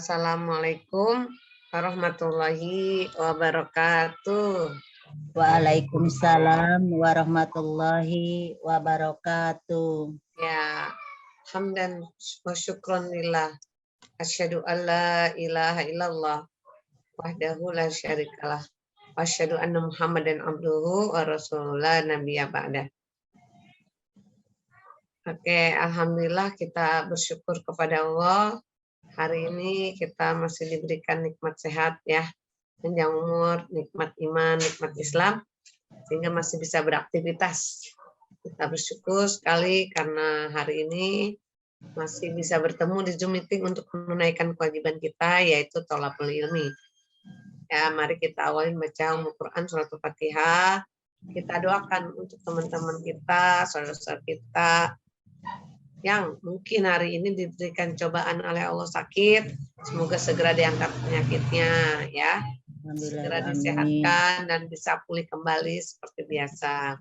Assalamualaikum warahmatullahi wabarakatuh. Waalaikumsalam warahmatullahi wabarakatuh. Ya, hamdan wa syukron lillah. Asyhadu an la ilaha illallah wahdahu la syarikalah. Wa asyhadu anna Muhammadan abduhu wa rasulullah nabiyya ba'da. Oke, alhamdulillah kita bersyukur kepada Allah. Hari ini kita masih diberikan nikmat sehat ya, panjang umur, nikmat iman, nikmat Islam, sehingga masih bisa beraktivitas. Kita bersyukur sekali karena hari ini masih bisa bertemu di Zoom meeting untuk menunaikan kewajiban kita, yaitu thalabul ilmi. Ya, mari kita awali baca Al-Quran surat Al-Fatihah. Kita doakan untuk teman-teman kita, saudara-saudara kita yang mungkin hari ini diberikan cobaan oleh Allah sakit, semoga segera diangkat penyakitnya ya, segera disehatkan dan bisa pulih kembali seperti biasa.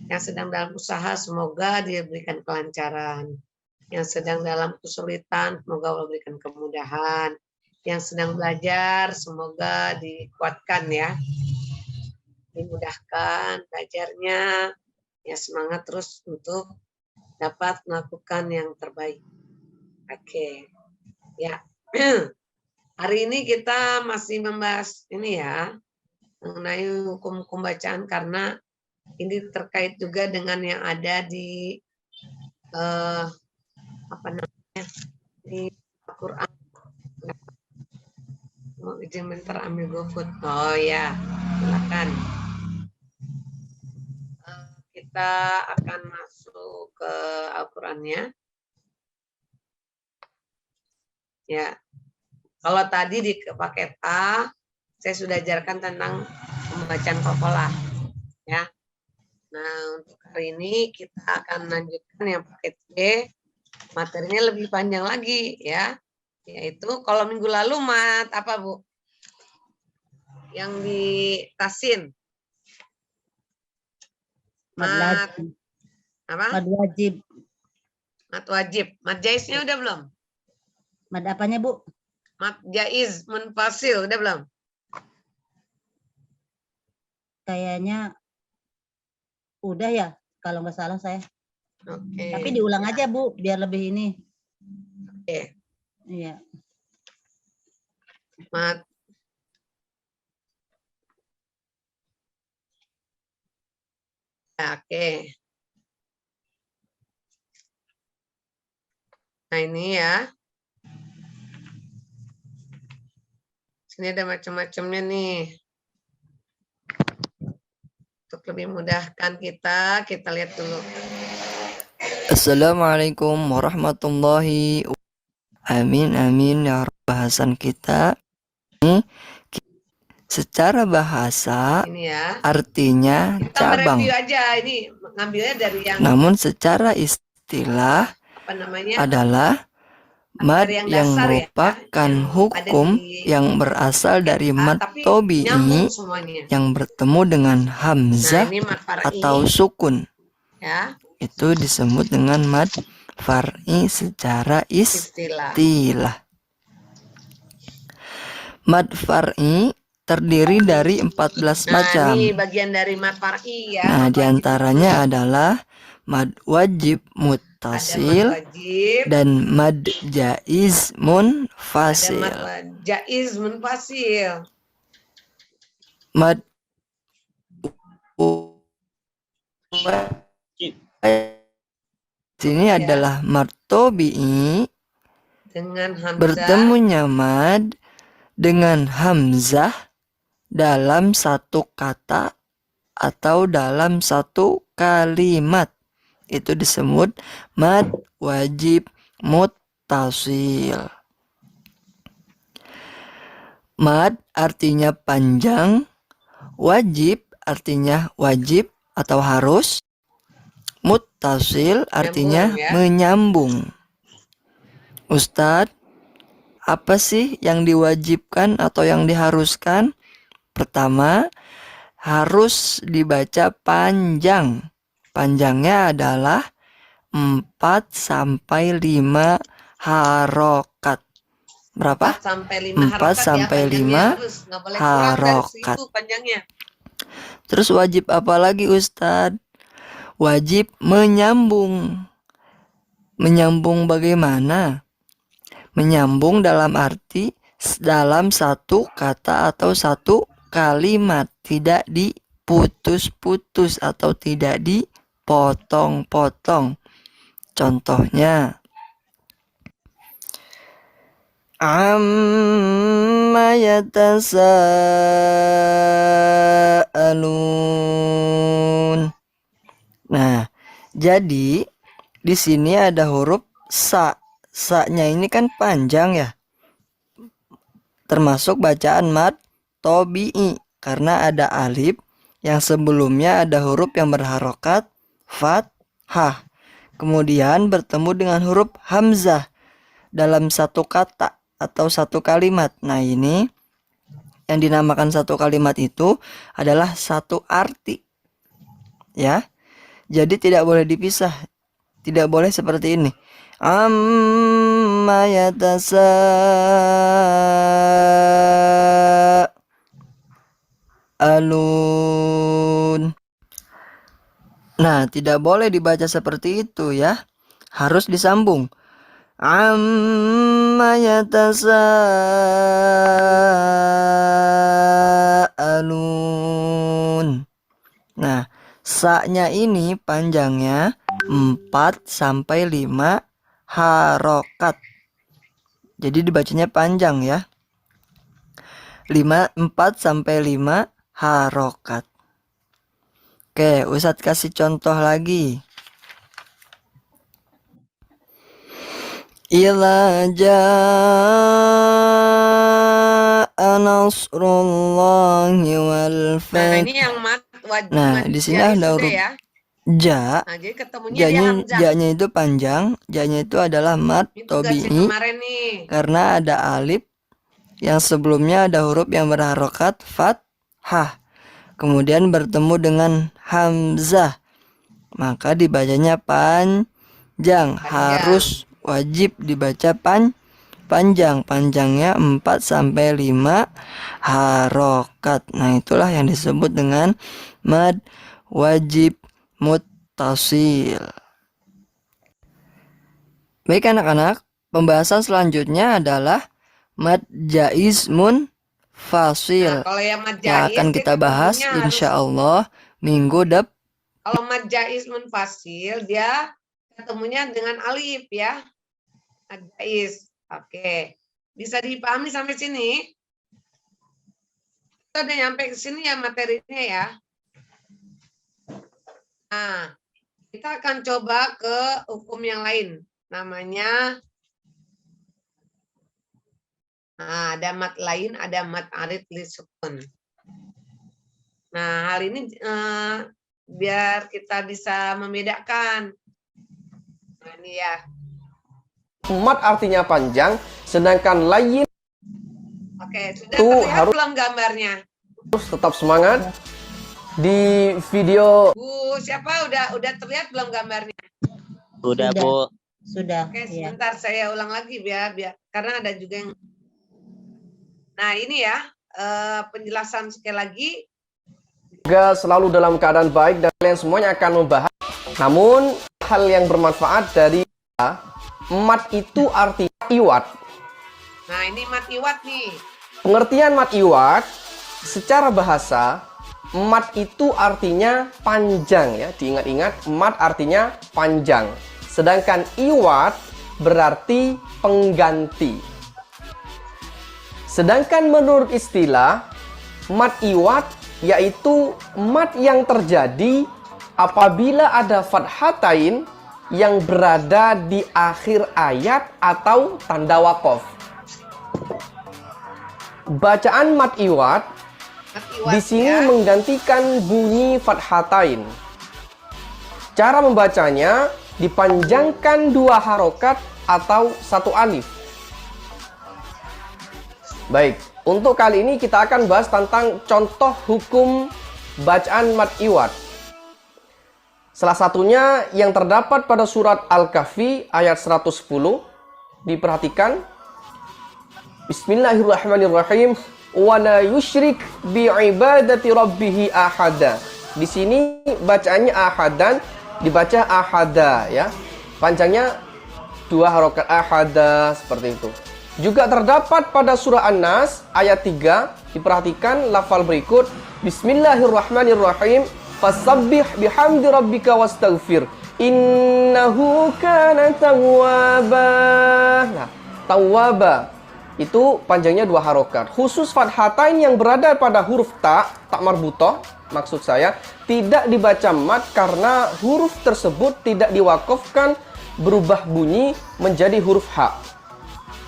Yang sedang dalam usaha semoga diberikan kelancaran, yang sedang dalam kesulitan semoga Allah berikan kemudahan, yang sedang belajar semoga dikuatkan ya, dimudahkan belajarnya, ya semangat terus untuk dapat melakukan yang terbaik. Oke, ya. Hari ini kita masih membahas ini ya, mengenai hukum-hukum bacaan karena ini terkait juga dengan yang ada di apa namanya di Al-Quran. Mau izin bentar ambil GoFood. Oh ya, silakan. Kita akan masuk ke Al-Qurannya. Ya, kalau tadi di paket A, saya sudah ajarkan tentang pembacaan qalqalah. Ya, nah untuk hari ini kita akan lanjutkan yang paket B. Materinya lebih panjang lagi, ya, yaitu kalau minggu lalu mat apa Bu? Yang di Tasin. Mat apa? Mad wajib. Mat wajib. Mat jaiznya udah belum? Mad apanya Bu? Mat jaiz munfasil udah belum? Kayaknya udah ya, kalau nggak salah saya. Oke. Tapi diulang aja Bu, biar lebih ini. Oke. Iya. Mat. Oke. Nah ini ya. Sini ada macam-macamnya nih. Untuk lebih mudahkan kita lihat dulu. Assalamualaikum warahmatullahi wabarakatuh. Amin ya Rabb. Bahasan kita ini secara bahasa ini ya. Artinya kita cabang. Mereview aja ini ngambilnya dari yang. Namun secara istilah apa namanya? Adalah mad yang merupakan ya, hukum yang berasal dari mad tobi'i yang bertemu dengan hamzah atau sukun. Ya. Itu disebut dengan mad far'i secara istilah. Mad far'i terdiri dari 14 macam. Ini bagian dari mad far'i ya. Nah, diantaranya adalah mad wajib muttasil dan mad jaiz munfasil. Mad jaiz munfasil. Mad ini adalah mad tobi'i dengan hamzah. Bertemunya mad dengan hamzah dalam satu kata atau dalam satu kalimat. Itu disebut mad wajib muttasil. Mad artinya panjang, wajib artinya wajib atau harus, muttasil artinya menyambung. Ustadz, apa sih yang diwajibkan atau yang diharuskan? Pertama, harus dibaca panjang. Panjangnya adalah 4 sampai 5 harokat. berapa? 4 sampai 5 4 harokat sampai ya, 5 harus nggak boleh kurang dari harokat. segitu panjangnya. Terus wajib apa lagi Ustadz? Wajib menyambung. Menyambung bagaimana? Menyambung dalam arti dalam satu kata atau satu kalimat, tidak diputus-putus atau tidak dipotong-potong. Contohnya, amma yatasaalun. Nah, jadi di sini ada huruf sa. Sa-nya ini kan panjang ya. Termasuk bacaan mad tobi'i karena ada alif yang sebelumnya ada huruf yang berharokat fathah. Kemudian bertemu dengan huruf hamzah dalam satu kata atau satu kalimat. Nah, ini yang dinamakan satu kalimat itu adalah satu arti. Ya. Jadi tidak boleh dipisah. Tidak boleh seperti ini. Amma yatasaalun. Nah, tidak boleh dibaca seperti itu ya. Harus disambung. Amma yatasaalun. Nah, sa-nya ini panjangnya 4 sampai 5 harokat. Jadi dibacanya panjang ya. 4 sampai 5 harokat. Oke, Ustadz kasih contoh lagi. Idza jaa nasrullahi wal fath. Nah, ini yang mat wajib. Nah, di sini ada huruf ya. Ja. Nah, jadi ketemunya Ja-nya itu panjang, ja-nya itu adalah mad tobi'i karena ada alif yang sebelumnya ada huruf yang berharokat fathah. Kemudian bertemu dengan hamzah. Maka dibacanya panjang. Harus wajib dibaca panjang. Panjangnya 4 sampai 5 harokat. Nah, itulah yang disebut dengan mad wajib muttasil. Baik anak-anak, pembahasan selanjutnya adalah mad jaiz munfasil. Nah, kalau yang mad yang jaiz akan kita bahas insya Allah minggu depan. Kalau mad jaiz munfasil dia ketemunya dengan alif ya. Mad jaiz. Oke. Bisa dipahami sampai sini? Kita udah nyampe ke sini ya materinya ya. Nah, kita akan coba ke hukum yang lain. Namanya, nah, ada mat lain, ada mat arid li sukun. Nah, hal ini biar kita bisa membedakan. Nah, ini ya. Mat artinya panjang, sedangkan lain. Oke, sudah terlihat belum gambarnya? Terus tetap semangat. Di video Bu, siapa udah terlihat belum gambarnya? Sudah, Bu. Sudah. Oke, sebentar saya ulang lagi biar karena ada juga yang. Nah, ini ya penjelasan sekali lagi. Semoga selalu dalam keadaan baik dan kalian semuanya akan membahas. Namun hal yang bermanfaat dari mat itu artinya iwat. Nah, ini mat iwat nih. Pengertian mat iwat secara bahasa, mat itu artinya panjang ya. Diingat-ingat, mat artinya panjang. Sedangkan iwat berarti pengganti. Sedangkan menurut istilah, mat iwat yaitu mat yang terjadi apabila ada fathatain yang berada di akhir ayat atau tanda waqaf. Bacaan mat iwat di sini menggantikan bunyi fathatain. Cara membacanya dipanjangkan 2 harokat atau 1 alif. Baik, untuk kali ini kita akan bahas tentang contoh hukum bacaan mat iwat. Salah satunya yang terdapat pada surat Al-Kahfi ayat 110. Diperhatikan. Bismillahirrahmanirrahim. Wa la yusyrik bi'ibadati rabbih ahada. Di sini bacaannya ahadan, dibaca ahada ya. Panjangnya 2 harokat ahada seperti itu. Juga terdapat pada surah An-Nas ayat 3. Diperhatikan lafal berikut. Bismillahirrahmanirrahim. Fasabbih bihamdi rabbika wastaghfir. Innahu kana tawwaba. Nah, tawwaba itu panjangnya 2 harokat. Khusus fathatain yang berada pada huruf tak marbutoh, maksud saya, tidak dibaca mat karena huruf tersebut tidak diwakafkan berubah bunyi menjadi huruf ha.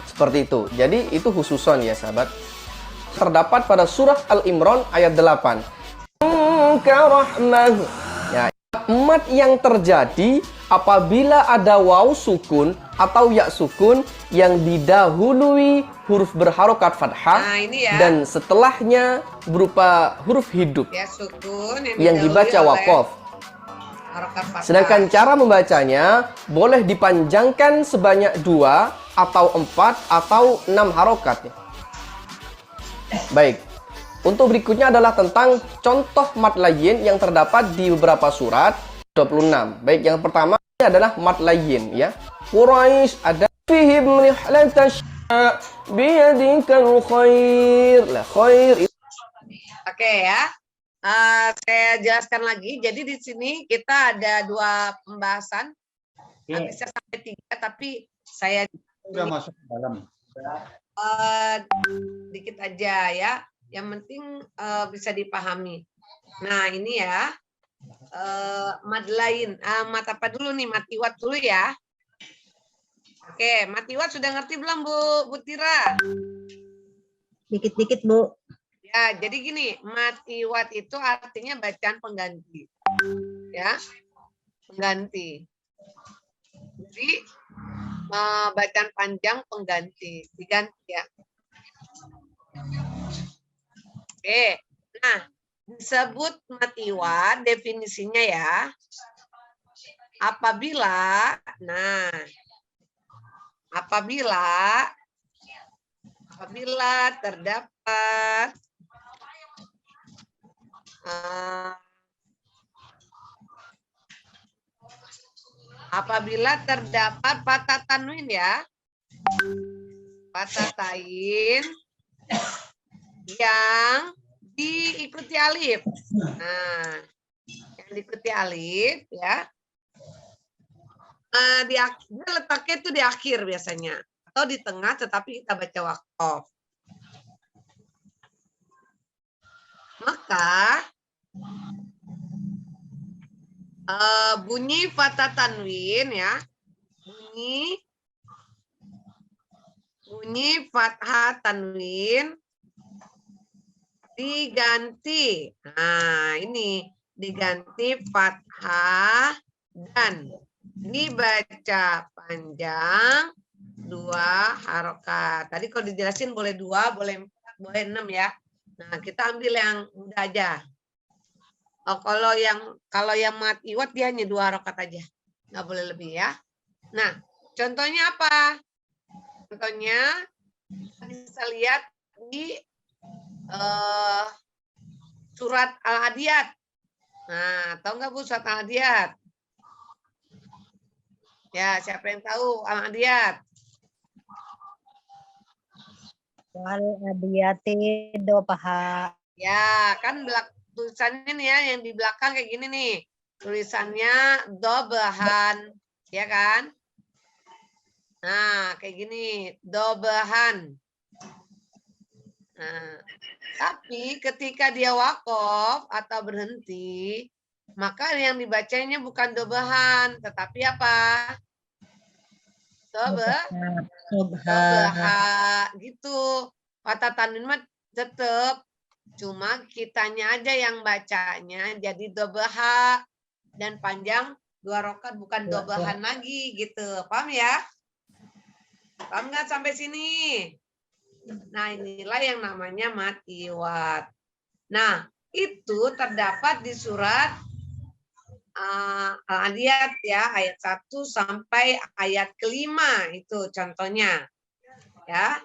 Seperti itu. Jadi itu khususon ya sahabat. Terdapat pada surah Al-Imran ayat 8. Ya, mat yang terjadi apabila ada waw sukun atau ya sukun yang didahului huruf berharokat fathah dan setelahnya berupa huruf hidup ya, sukun yang dibaca waqaf. Sedangkan cara membacanya boleh dipanjangkan sebanyak 2 atau 4 atau 6 harokat. Baik. Untuk berikutnya adalah tentang contoh mad layyin yang terdapat di beberapa surat 26. Baik, yang pertama adalah mad layyin ya. Quraisy ada fihim rihlatash biyadikal khair. Lah khair. Oke ya. Saya jelaskan lagi. Jadi di sini kita ada 2 pembahasan. Bisa sampai 3 tapi saya udah masuk ke dalam. Dikit aja ya. Yang penting bisa dipahami. Nah ini ya mad lain. Mad apa dulu nih? Mad iwat dulu ya. Oke, mad iwat sudah ngerti belum Bu Tira? Dikit-dikit Bu. Ya, jadi gini, mad iwat itu artinya bacaan pengganti. Ya, pengganti. Jadi bacaan panjang pengganti, diganti ya. Oke, nah disebut mad iwat definisinya ya. Apabila terdapat patah tanwin ya, patah tain yang diikuti alif. Nah, yang diikuti alif ya. Dia letaknya itu di akhir biasanya atau di tengah, tetapi kita baca waqaf. Maka bunyi fathah tanwin ya, bunyi fathah tanwin diganti. Nah, ini diganti fathah dan dibaca panjang 2 harokat. Tadi kalau dijelasin boleh 2, boleh 6 ya. Nah, kita ambil yang mudah aja. Kalau yang mad iwat dia hanya 2 harokat aja. Nggak boleh lebih ya. Nah, contohnya apa? Contohnya bisa lihat di surat Al-Adiyat. Nah, tahu nggak Bu surat Al-Adiyat? Ya, siapa yang tahu Al-Adiyat? Al-Adiyati dopaha. Ya, kan tulisannya nih ya, yang di belakang kayak gini nih. Tulisannya dobahan, ya kan? Nah, kayak gini, dobahan. Nah, tapi ketika dia waqaf atau berhenti, maka yang dibacanya bukan dobahan, tetapi apa? Dobaha gitu. Kata tanwin tetap, cuma kitanya aja yang bacanya jadi dobaha dan panjang 2 harokat, bukan dobahan lagi gitu. Paham ya? Paham nggak sampai sini? Nah, inilah yang namanya mad iwat. Nah, itu terdapat di surat Al-Adiyat ya, ayat 1 sampai ayat ke-5 itu contohnya. Ya.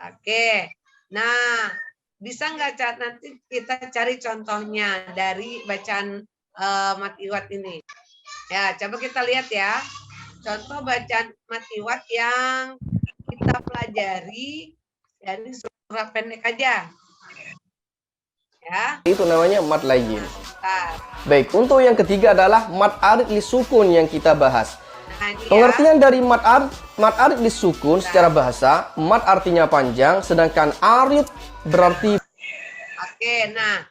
Oke. Nah, bisa nggak nanti kita cari contohnya dari bacaan mat iwat ini? Ya, coba kita lihat ya. Contoh bacaan mat iwat yang kita pelajari dari surah pendek aja. Ya. Itu namanya mad layyin. Bentar. Baik, untuk yang ketiga adalah mad arid lisukun yang kita bahas. Nah, ini Pengertian dari mad arid lisukun secara bahasa, mad artinya panjang, sedangkan arid berarti. Oke, nah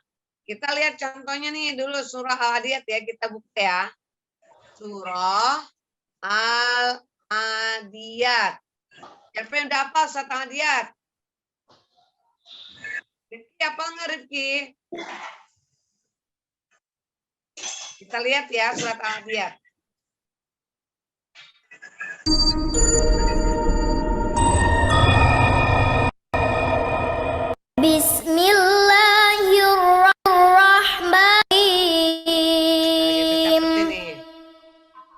kita lihat contohnya nih dulu surah Al-Adiyat ya, kita buka ya. Surah Al-Adiyat. Siapa yang udah hafal surat Al-Adiyat? Rifki apa enggak Rifki? Kita lihat ya surat Al-Adiyat. Bismillahirrahmanirrahim.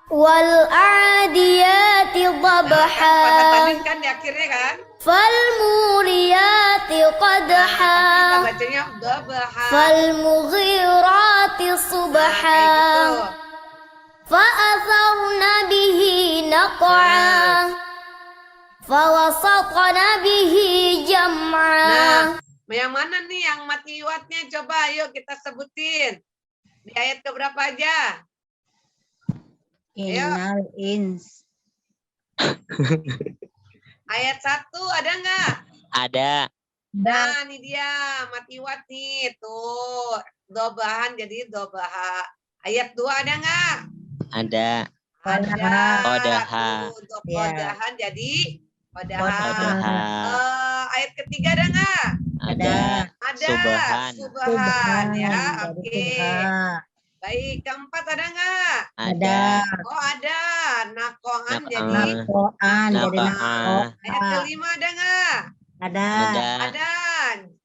Wal adiyati dhabha. Kan di akhirnya kan? Fal muriyati qadha. Kita bacanya dhabha. Fal mughirati subha. Fa atharna bihi naq'a. Fa wasatna bihi jam'a. Nah, yang mana nih yang mat iwatnya? Coba ayo kita sebutin. Di ayat keberapa aja? Innal ins. Ayat 1 ada nggak? Ada. Nah, ini dia mat iwat nih. Tuh, dobahan jadi dobaha. Ayat 2 ada nggak? Ada. Ada. Kodaha. Tuh, untuk kodahan jadi kodaha. Kodaha. Ayat ketiga ada nggak? Ada. Ada. Subhan. Subhan ya. Jadi Oke. subha. Baik, keempat ada nggak? Ada. Oh, ada. Nakoan jadi Nakoan jadi Nakoan. nakoan. ayat kelima ada nggak? Ada. Ada.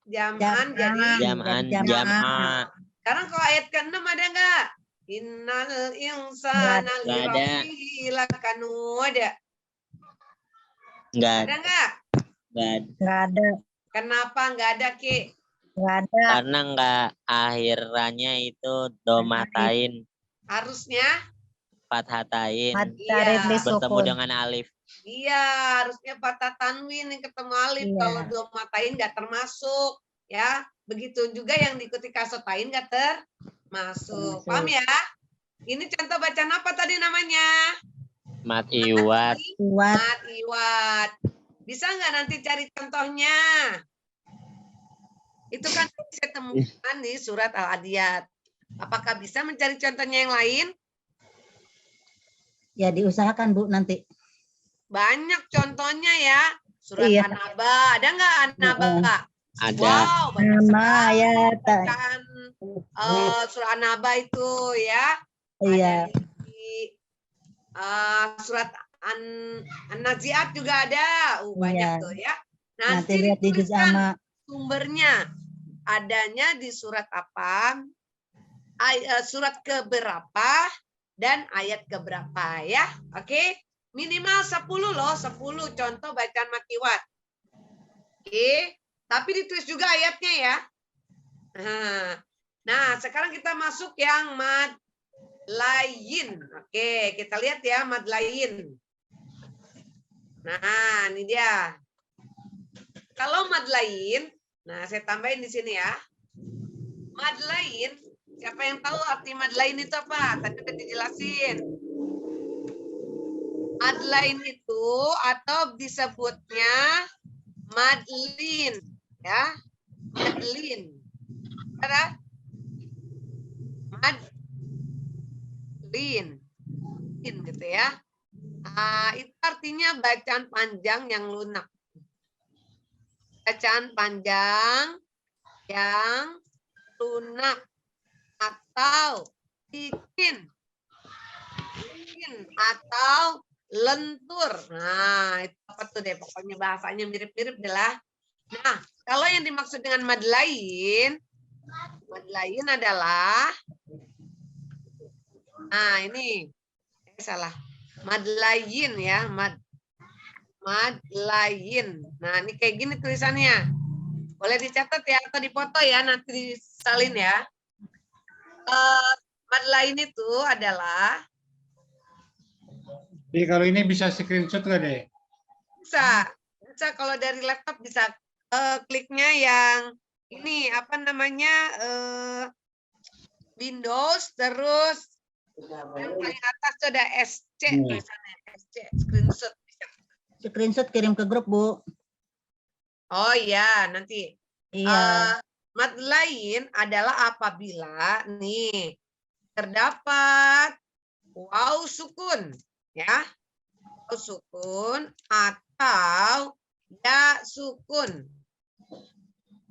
Jam'an jadi Jam'an. Jam'a. sekarang kalau ayat ke-6 ada nggak? Innal insana Nggak ada. lirabbihi lakanud. Enggak Ada nggak? Nggak ada. Kenapa nggak ada, Ki? Nggak ada. Karena enggak akhirannya itu domatain, Harusnya? fathatain, Mad Iya. tarik bertemu disukun. dengan alif. Iya, harusnya fathah tanwin yang ketemu alif. Iya. Kalau domatain nggak termasuk. Ya, begitu juga yang diikuti kasotain nggak termasuk. Paham ya? Ini contoh bacaan apa tadi namanya? Mat iwat. Kuat. Mat iwat. Bisa nggak nanti cari contohnya? Itu kan saya temukan di surat Al-Adiyat. Apakah bisa mencari contohnya yang lain? Ya diusahakan Bu nanti. Banyak contohnya ya. Surat Iya. An-Naba. Ada nggak An-Naba? Ada. Wow, banyak Nama sekali ya. bacaan surat An-Naba itu ya. Iya. Ada di surat An-Nazi'at juga ada. Banyak Iya. tuh ya. Nanti lihat di juz dituliskan amma. sumbernya. Adanya di surat apa? Surat keberapa dan ayat keberapa ya. Oke. Minimal 10 loh, 10 contoh bacaan mat iwat. Oke. Tapi ditulis juga ayatnya ya. Nah, sekarang kita masuk yang mad lain. Oke, kita lihat ya mad lain. Nah, ini dia. Kalau mad lain, nah saya tambahin di sini ya. Mad lain, siapa yang tahu arti mad lain itu apa? Tadi udah dijelasin. Mad lain itu atau disebutnya madlin, ya. Madlin. Ada? Madlin. Gitu ya. Itu artinya bacaan panjang yang lunak. Bacaan panjang yang lunak atau licin atau lentur. Nah, itu apa tuh deh, pokoknya bahasanya mirip-mirip deh lah. Nah, kalau yang dimaksud dengan mad lain adalah, nah ini salah, mad lain ya, mad mad lain. Nah, ini kayak gini tulisannya. Boleh dicatat ya atau dipoto ya, nanti disalin ya. Mad lain itu adalah, Jadi kalau ini bisa screenshot nggak deh? bisa kalau dari laptop bisa kliknya yang ini apa namanya Windows, terus yang paling atas itu ada SC tulisannya, SC screenshot. Screenshot kirim ke grup, Bu. Oh iya, nanti. Iya. Mad lain adalah apabila nih terdapat waw sukun, ya, waw sukun atau ya sukun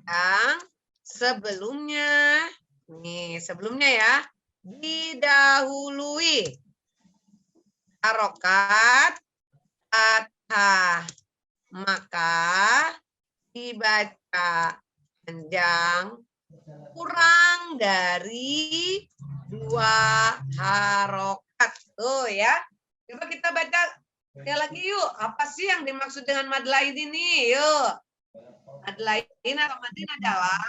yang sebelumnya, nih sebelumnya ya, didahului harokat fathah, maka dibaca panjang kurang dari 2 harokat. Tuh ya. Coba kita baca sekali lagi yuk. Apa sih yang dimaksud dengan mad lain ini? Yuk. Mad lain atau madin adalah,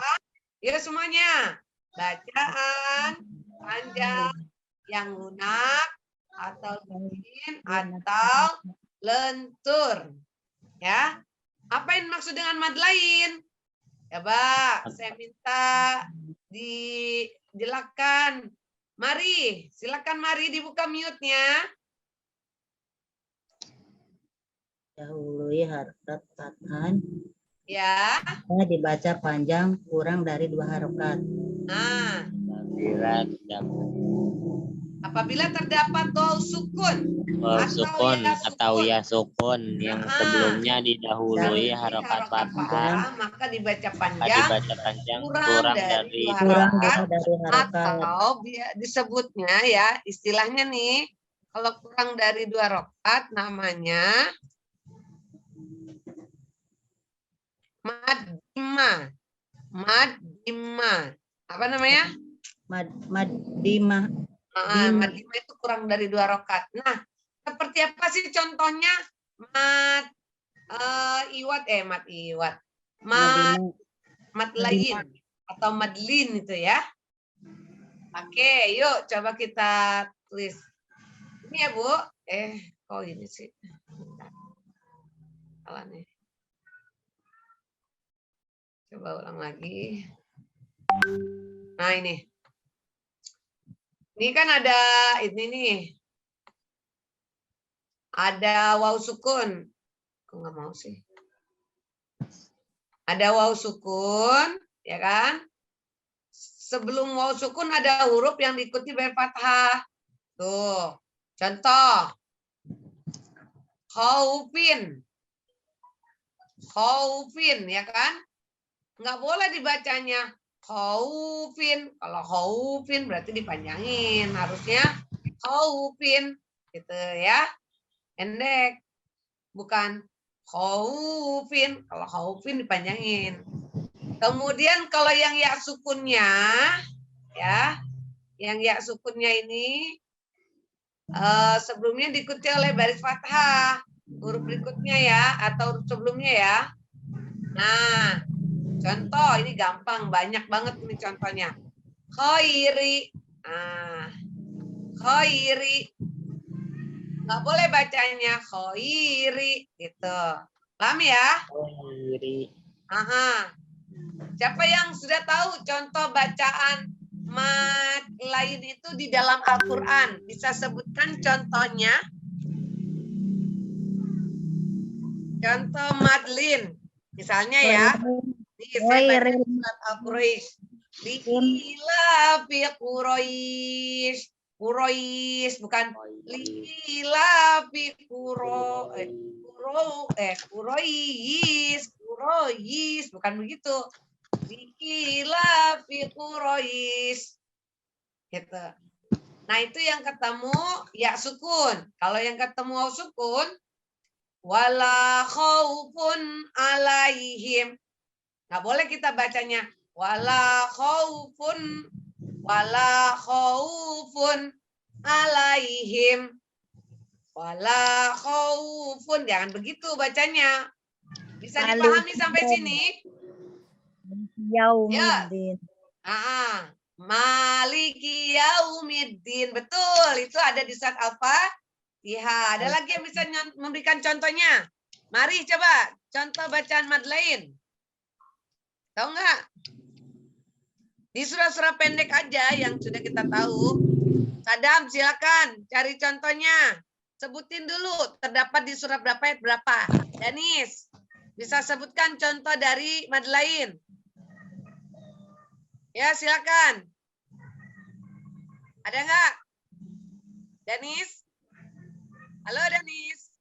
yuk semuanya, bacaan panjang yang lunak atau lain atau lentur. Ya. Apa yang dimaksud dengan mad lain? Coba saya minta dijelaskan. Mari, silakan Mari dibuka mute-nya. Dahului harokat fathah. Ya. Dibaca panjang kurang dari 2 harokat. Nah, Apabila apabila terdapat waw sukun sukun atau ya sukun yang sebelumnya didahului harokat fathah, maka dibaca maka panjang dibaca panjang kurang kurang dari dari Kurang harokat, dari harokat. atau disebutnya ya istilahnya nih, kalau kurang dari 2 harokat namanya mad dimah. Apa namanya? Madimah. Mad dimah itu kurang dari 2 harokat. Nah, seperti apa sih contohnya mad iwat, mad lain atau madlin itu ya. Oke, yuk coba kita tulis. Ini ya, Bu. Kok ini sih? Salah nih. Coba ulang lagi. Nah, ini. Ini kan ada ini nih. Ada waw sukun. Kok nggak mau sih? Ada waw sukun, ya kan? Sebelum waw sukun ada huruf yang diikuti by fathah. Tuh, contoh. Khaufin, ya kan? Nggak boleh dibacanya khaufin. Kalau khaufin berarti dipanjangin. Harusnya khaufin, gitu ya. Pendek. Bukan khaufin. Kalau khaufin dipanjangin. Kemudian kalau yang ya sukunnya, ya, yang ya sukunnya ini sebelumnya diikuti oleh baris fathah, huruf berikutnya ya, atau huruf sebelumnya ya. Nah, contoh ini gampang, banyak banget ini contohnya. Khairi, khairi, nggak boleh bacanya khairi, gitu. Paham ya? khairi. Siapa yang sudah tahu contoh bacaan mad lain itu di dalam Al-Quran? Bisa sebutkan contohnya? Contoh madlin. Misalnya ya. Saya baca surat Al-Quraisy. Lila fi Quraisy. Quraisy bukan lila fi Quraisy bukan begitu. Lila fi Quraisy. Gitu. Nah, itu yang ketemu ya sukun. Kalau yang ketemu waw sukun, wala khaufun alaihim. Nggak boleh kita bacanya wala khaufun alaihim. Wala khaufun. Jangan begitu bacanya. Bisa dipahami sampai sini? Yaumiddin. Maliki yaumiddin. Betul. Itu ada di surat Al-Fatihah. Ada lagi yang bisa memberikan contohnya? Mari coba. Contoh bacaan mad lain. Tahu nggak? Di surah-surah pendek aja yang sudah kita tahu. Sadam, silakan cari contohnya. Sebutin dulu terdapat di surah berapa ayat berapa. Danis, bisa sebutkan contoh dari mad lain. Ya, silakan. Ada nggak? Danis? Halo Danis.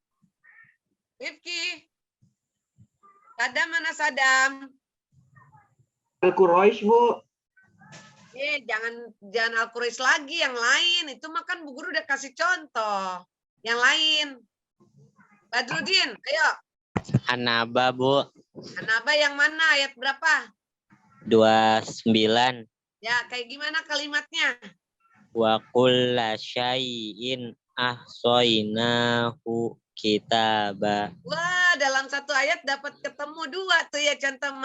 Rifki. Sadam mana Sadam? Al-Quraisy, Bu. Jangan Al-Quraisy lagi, yang lain. Itu makan Bu Guru udah kasih contoh. Yang lain. Badrudin, ayo. An-Naba, Bu. An-Naba yang mana? Ayat berapa? 29. Ya, kayak gimana kalimatnya? Wa kulla syai'in ahsainahu kitaba. Wah, dalam satu ayat dapat ketemu dua tuh ya contoh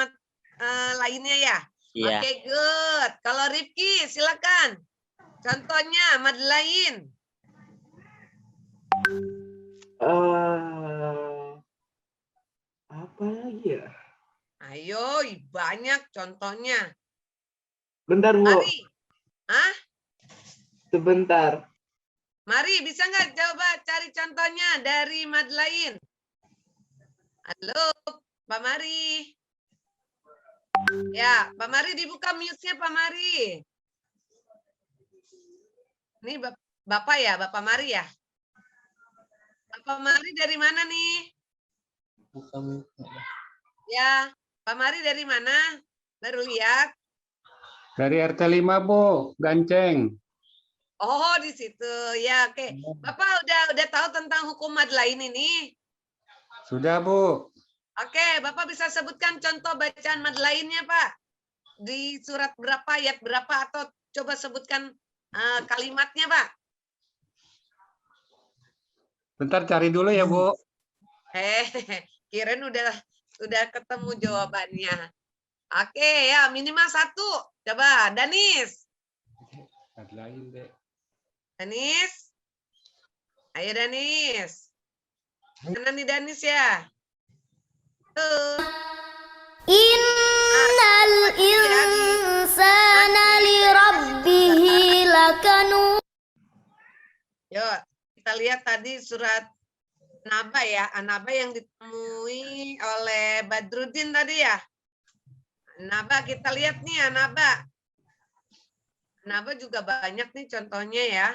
lainnya ya. Iya. Oke, good. Kalau Rifki, silakan. Contohnya mad lain. Apa lagi ya? Ayo, banyak contohnya. Bentar, Bu. Mari. Hah? Sebentar. Mari, bisa nggak coba cari contohnya dari mad lain? Halo, Pak Mari. Ya, Pak Mari dibuka mute-nya, Pak Mari. Ini Bapak ya, Bapak Mari ya? Bapak Mari dari mana nih? Ya, Pak Mari dari mana? Baru lihat. Dari RT 5, Bu, Ganceng. Oh, di situ. Ya, oke. Bapak udah tahu tentang hukum mad lain ini? Sudah, Bu. Oke, Bapak bisa sebutkan contoh bacaan mad lainnya, Pak? Di surat berapa, ayat berapa, atau coba sebutkan kalimatnya, Pak? Bentar cari dulu ya, Bu. Kirain udah ketemu jawabannya. Oke, ya minimal satu. Coba, Danis. Lain, deh. Danis. Ayo, Danis. Mana nih Danis ya? Tuh. Innal insana li rabbihi lakanu. Yuk, kita lihat tadi surat An-Naba ya. An-Naba yang ditemui oleh Badrudin tadi ya. An-Naba, kita lihat nih An-Naba. An-Naba juga banyak nih contohnya ya.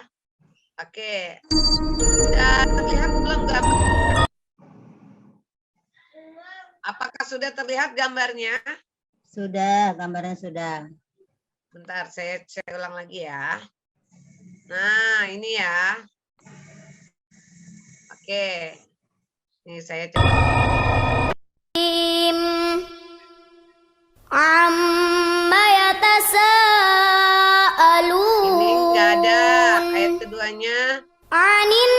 Oke. Sudah terlihat belum gambar? Apakah sudah terlihat gambarnya? Sudah, gambarnya sudah. Bentar, saya ulang lagi ya. Nah, ini ya. Oke. Ini saya coba. Amma yatasaalun. Ini enggak ada ayat keduanya. Anin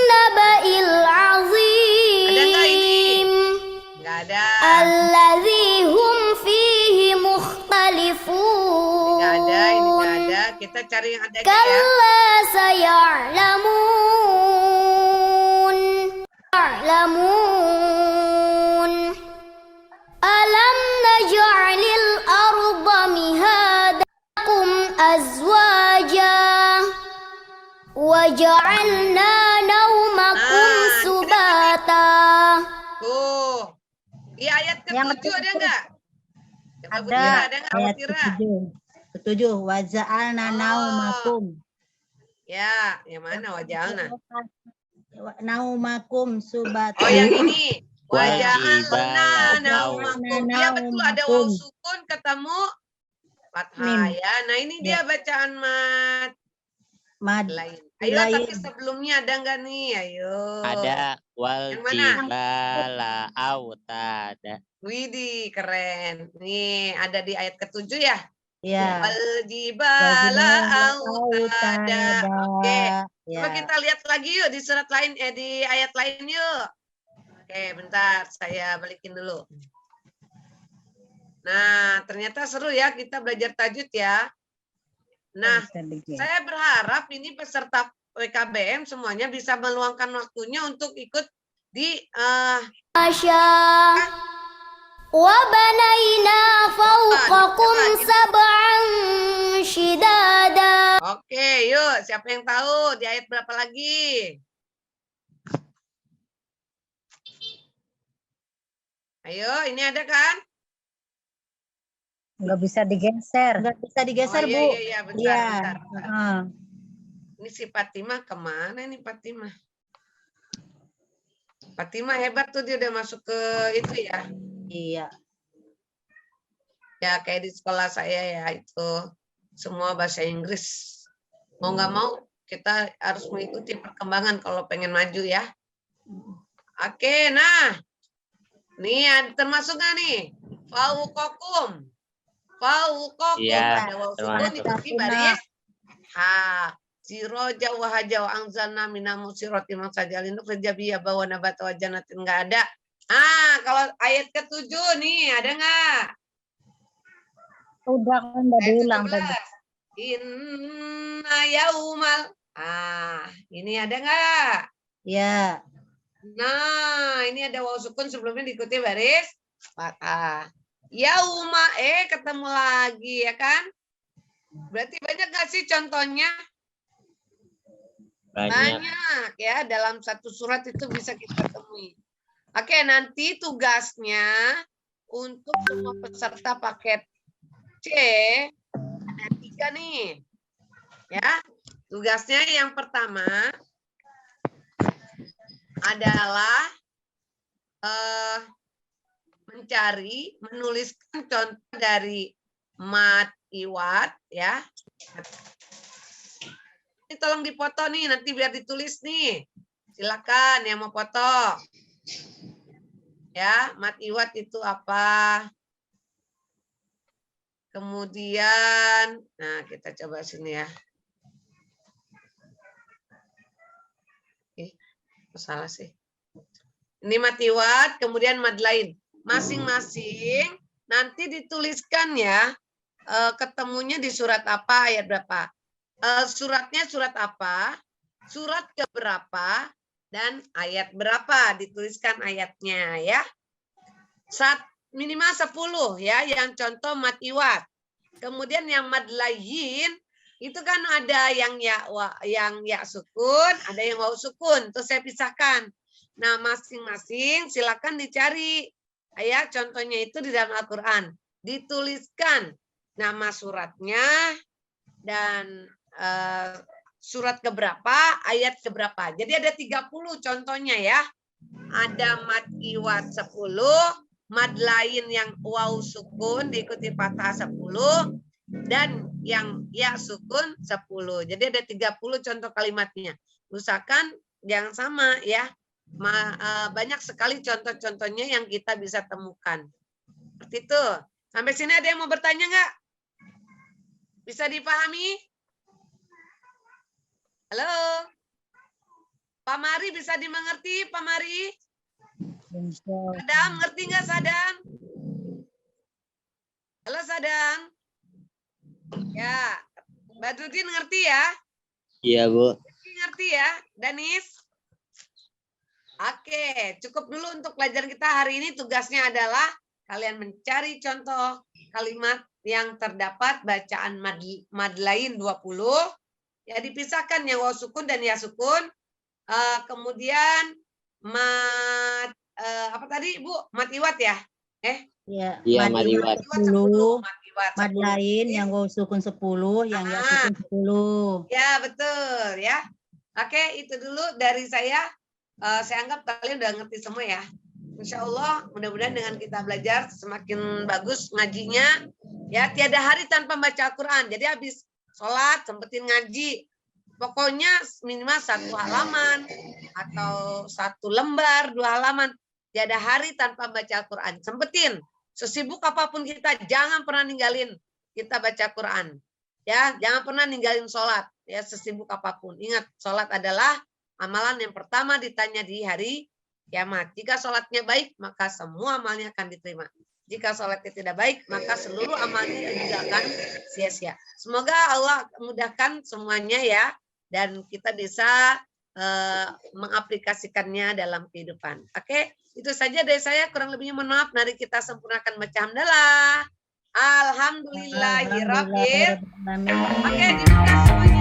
naba'il azim. Ada enggak ini? Enggak ada. Alladzi hum fihi mukhtalifun. Enggak ada, ini enggak ada. Kita cari yang ada aja ya. Kalla saya'lamun. Alam naj'alil arda mihadakum azwaja wa ja'alna naumakum subata. Tuh. Di ayat ke-7 ada enggak? Ada. Ada enggak? Ayat ke-7. Wa ja'alna naumakum. Ya, yang mana wajalna? Naumakum subata. Oh, yang ini. Wajalna Wajibala naumakum. Dia betul ada waw sukun ketemu fathah ya. Nah, ini dia bacaan mat lain. Ayo, tapi sebelumnya ada enggak nih? Ayo. Ada wal Yang mana? jibala autada. Widih, keren. Nih, ada di ayat ke-7 ya. Ya. Wal jibala autada. Oke. Coba Ya. kita lihat lagi yuk di surat lain, di ayat lain yuk. Oke, bentar, saya balikin dulu. Nah, ternyata seru ya kita belajar tajwid ya. Nah, saya berharap ini peserta PKBM semuanya bisa meluangkan waktunya untuk ikut di Masya wa banaina fawqakum sab'an shidada. Oke, yuk. Siapa yang tahu di ayat berapa lagi? Ayo, ini ada kan? Nggak bisa digeser. Nggak bisa digeser, Oh, Bu. iya, bentar, Iya. bentar. Ini si Fatimah kemana ini Fatimah? Fatimah hebat tuh, dia udah masuk ke itu ya. Iya. Ya kayak di sekolah saya ya, itu semua bahasa Inggris. Mau nggak mau kita harus mengikuti perkembangan kalau pengen maju ya. Oke, nah. Nih termasuk nggak nih? Fauqakum. Fauqakum. Iya, Ada waw sukun termasuk. diikuti baris. Ha. Siroja wahaja wa angzalna minamu siroti masajalin kerjabiyah bawa nabata wa janatin, nggak ada. Kalau ayat ke-7 nih ada nggak? Udah kan udah diulang tadi. Inna yaumal. Ini ada nggak? Ya. Nah, ini ada waw sukun sebelumnya diikuti baris fathah. Yauma ketemu lagi ya kan? Berarti banyak nggak sih contohnya? Banyak ya, dalam satu surat itu bisa kita temui. Oke, nanti tugasnya untuk semua peserta paket C ada 3 nih. Ya, tugasnya yang pertama adalah menuliskan contoh dari mat iwat ya. Ini tolong dipoto nih, nanti biar ditulis nih. Silakan yang mau foto. Ya, mat iwat itu apa? Kemudian, nah kita coba sini ya. Salah sih. Ini mat iwat, kemudian mad lain. Masing-masing nanti dituliskan ya, ketemunya di surat apa, ayat berapa. Suratnya surat apa, surat keberapa, dan ayat berapa, dituliskan ayatnya ya. Minimal 10 ya, yang contoh mad iwat. Kemudian yang mad lain itu kan ada yang ya sukun, ada yang waw sukun. Terus saya pisahkan. Nah, masing-masing silakan dicari. Ya, contohnya itu di dalam Al-Qur'an. Dituliskan nama suratnya dan surat keberapa, ayat keberapa. Jadi ada 30 contohnya ya. Ada mad iwat 10, mad lain yang waw sukun diikuti fathah 10, dan yang ya sukun 10. Jadi ada 30 contoh kalimatnya. Usahakan jangan sama ya. Banyak sekali contoh-contohnya yang kita bisa temukan. Seperti itu. Sampai sini ada yang mau bertanya nggak? Bisa dipahami? Halo? Pak Mari bisa dimengerti, Pak Mari? Sadam, ngerti nggak Sadam? Halo Sadam? Ya, Badrudin ngerti ya? Iya, Bu. Ngerti ya, Danis? Oke, cukup dulu untuk pelajaran kita hari ini. Tugasnya adalah kalian mencari contoh kalimat yang terdapat bacaan mad lain 20. Ya, dipisahkan yang waw sukun dan ya sukun. Kemudian mad apa tadi Bu? Mad iwat ya? Iya, mad iwat 10. Mad lain yang waw sukun 10, yang ya sukun 10. Ya, betul ya. Oke, itu dulu dari saya. Saya anggap kalian udah ngerti semua ya. Insya Allah, mudah-mudahan dengan kita belajar semakin bagus ngajinya. Ya, tiada hari tanpa baca Al-Quran. Jadi habis sholat, sempetin ngaji. Pokoknya minimal 1 halaman atau 1 lembar, 2 halaman. Tiada hari tanpa baca Al-Quran. Sempetin. Sesibuk apapun kita, jangan pernah ninggalin kita baca Quran. Ya, jangan pernah ninggalin sholat ya sesibuk apapun. Ingat, sholat adalah amalan yang pertama ditanya di hari kiamat. Jika sholatnya baik, maka semua amalnya akan diterima. Jika sholatnya tidak baik, maka seluruh amalnya juga akan sia-sia. Semoga Allah mudahkan semuanya ya, dan kita bisa mengaplikasikannya dalam kehidupan. Oke, itu saja dari saya. Kurang lebihnya mohon maaf. Mari kita sempurnakan baca hamdalah. Alhamdulillahirabbil alamin. Oke, dibuka semuanya.